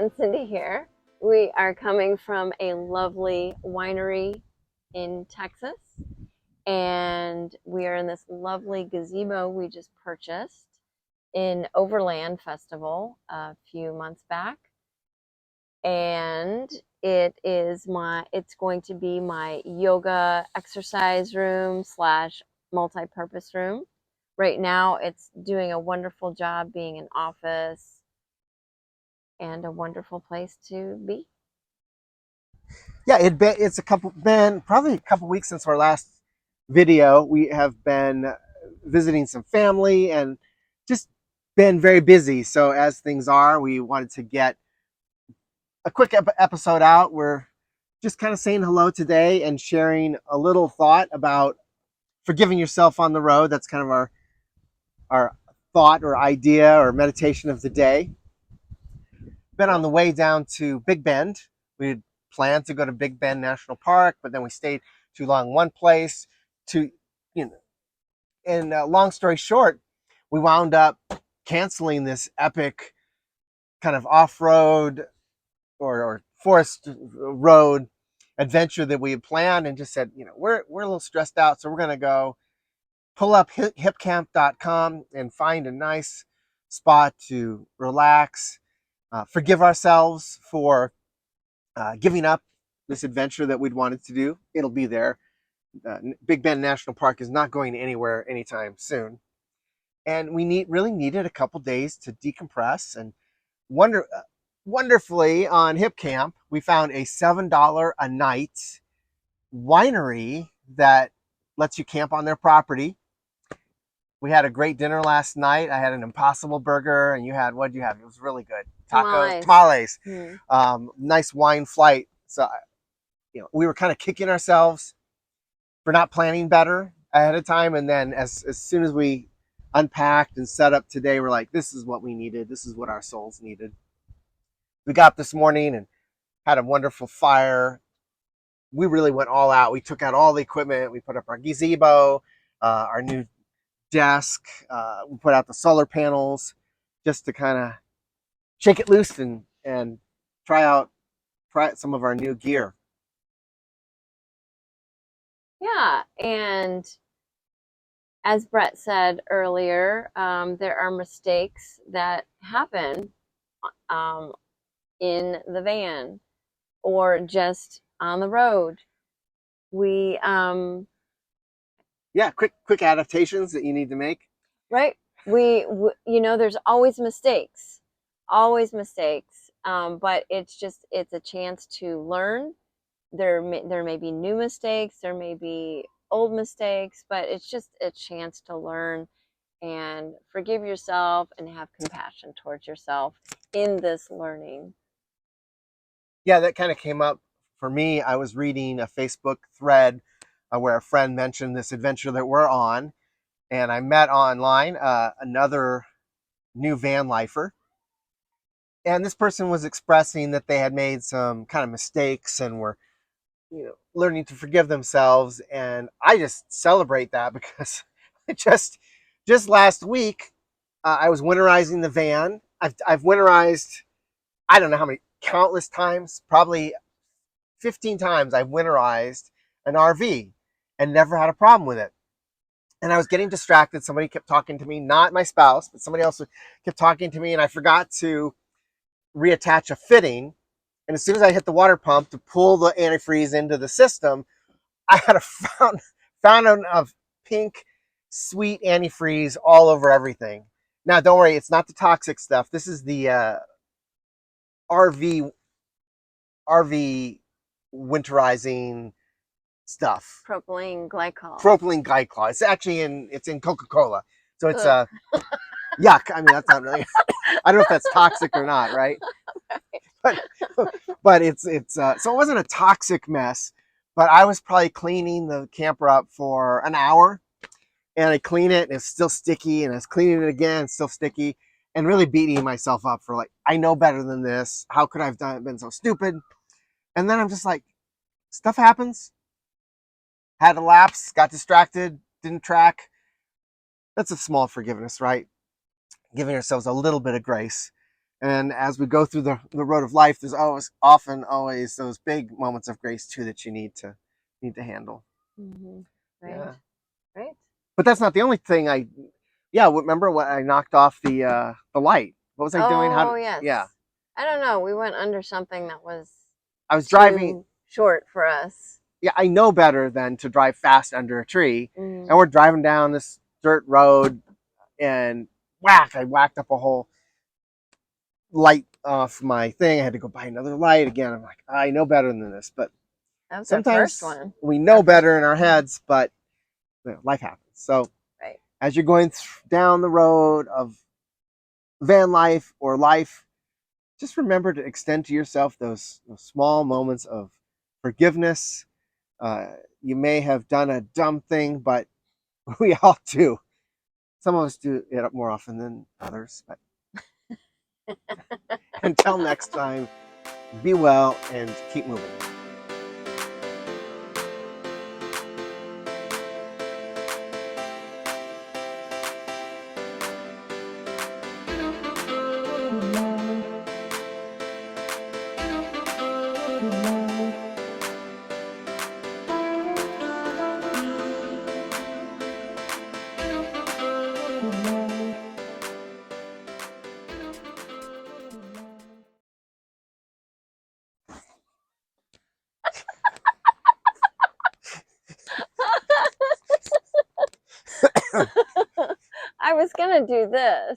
and Cindy here. We are coming from a lovely winery in Texas, and we are in this lovely gazebo we just purchased in Overland Festival a few months back. And it's going to be my yoga exercise room slash multi-purpose room. Right now, it's doing a wonderful job being an office and a wonderful place to be. Yeah, it's been probably a couple weeks since our last video. We have been visiting some family and just been very busy. So as things are, we wanted to get a quick episode out. We're just kind of saying hello today and sharing a little thought about forgiving yourself on the road. That's kind of our thought or idea or meditation of the day. Been on the way down to Big Bend. We had planned to go to Big Bend National Park, but then we stayed too long one place. To you know, and long story short, we wound up canceling this epic kind of off-road or forest road adventure that we had planned, and just said, we're a little stressed out, so we're going to go pull up HipCamp.com and find a nice spot to relax, forgive ourselves for giving up this adventure that we'd wanted to do. It'll be there. Big Bend National Park is not going anywhere anytime soon. And we really needed a couple days to decompress. And wonderfully on HipCamp, we found a $7 a night winery that lets you camp on their property. We had a great dinner last night. I had an Impossible Burger, and what did you have? It was really good. Tacos, tamales. Nice wine flight. So, we were kind of kicking ourselves for not planning better ahead of time. And then as soon as we unpacked and set up today, we're like, this is what we needed. This is what our souls needed. We got up this morning and had a wonderful fire. We really went all out. We took out all the equipment. We put up our gazebo, our new desk. We put out the solar panels just to kind of shake it loose and try out some of our new gear. Yeah, and as Bret said earlier, there are mistakes that happen in the van or just on the road. We Yeah, quick adaptations that you need to make. Right. There's always mistakes, but it's a chance to learn. There may be new mistakes, there may be old mistakes, but it's just a chance to learn and forgive yourself and have compassion towards yourself in this learning. Yeah, that kind of came up for me. I was reading a Facebook thread where a friend mentioned this adventure that we're on, and I met online another new van lifer. And this person was expressing that they had made some kind of mistakes and were learning to forgive themselves. And I just celebrate that because just last week I was winterizing the van. I've winterized, I don't know how many, countless times, probably 15 times I've winterized an RV and never had a problem with it. And I was getting distracted. Somebody kept talking to me, not my spouse, but somebody else kept talking to me, and I forgot to reattach a fitting. And as soon as I hit the water pump to pull the antifreeze into the system, I had a fountain of pink, sweet antifreeze all over everything. Now, don't worry, it's not the toxic stuff. This is the RV winterizing stuff. Propylene glycol. It's actually it's in Coca-Cola. So it's yuck. I mean, that's not really, I don't know if that's toxic or not, right? But it's so it wasn't a toxic mess, but I was probably cleaning the camper up for an hour, and I clean it and it's still sticky, and I was cleaning it again, still sticky, and really beating myself up for, like, I know better than this. How could I have been so stupid? And then I'm just like, stuff happens. Had a lapse, got distracted, didn't track. That's a small forgiveness, right? Giving ourselves a little bit of grace. And as we go through the road of life, there's always those big moments of grace too that you need to handle. Mm-hmm. Right. Yeah. Right. But that's not the only thing remember when I knocked off the light? What was I doing? Oh, yes. Yeah. I don't know. We went under something that was I was driving. too short for us. Yeah, I know better than to drive fast under a tree. Mm. And we're driving down this dirt road, and I whacked up a whole light off my thing. I had to go buy another light again. I'm like, I know better than this. But That was our first sometimes one. we know better in our One. heads, but life happens. So Right. as you're going down the road of van life or life, just remember to extend to yourself those small moments of forgiveness. Uh, you may have done a dumb thing, but we all do. Some of us do it more often than others. But until next time, be well and keep moving. I was going to do this.